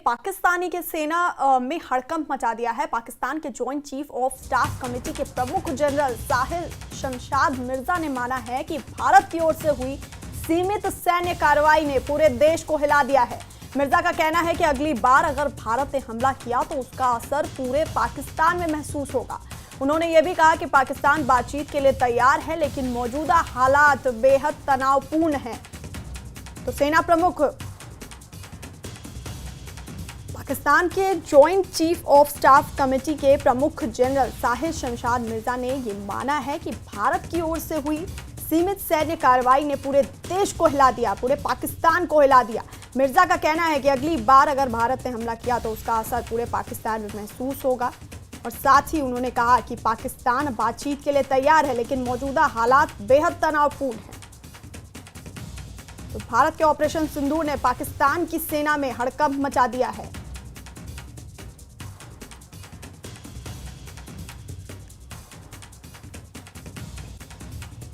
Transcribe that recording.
पाकिस्तानी की सेना में हड़कंप मचा दिया है। पाकिस्तान के joint chief of staff committee के प्रमुख जनरल साहिल शमशाद मिर्जा ने माना है कि भारत की ओर से हुई सीमित सैन्य कार्रवाई ने पूरे देश को हिला दिया है। मिर्जा का कहना है कि अगली बार अगर भारत ने हमला किया तो उसका असर पूरे पाकिस्तान में महसूस होगा। उन्होंने ये भी कहा कि पाकिस्तान बातचीत के लिए तैयार है, लेकिन मौजूदा हालात बेहद तनावपूर्ण हैं। तो सेना प्रमुख पाकिस्तान के joint chief of staff committee के प्रमुख जनरल साहिल शमशाद मिर्जा ने ये माना है कि भारत की ओर से हुई सीमित सैन्य कार्रवाई ने पूरे देश को हिला दिया, पूरे पाकिस्तान को हिला दिया। मिर्जा का कहना है कि अगली बार अगर भारत ने हमला किया तो उसका असर पूरे पाकिस्तान में महसूस होगा। और साथ ही उन्होंने कहा कि पाकिस्तान बातचीत के लिए तैयार है, लेकिन मौजूदा हालात बेहद तनावपूर्ण हैं। तो भारत के ऑपरेशन सिंदूर ने पाकिस्तान की सेना में हड़कंप मचा दिया है।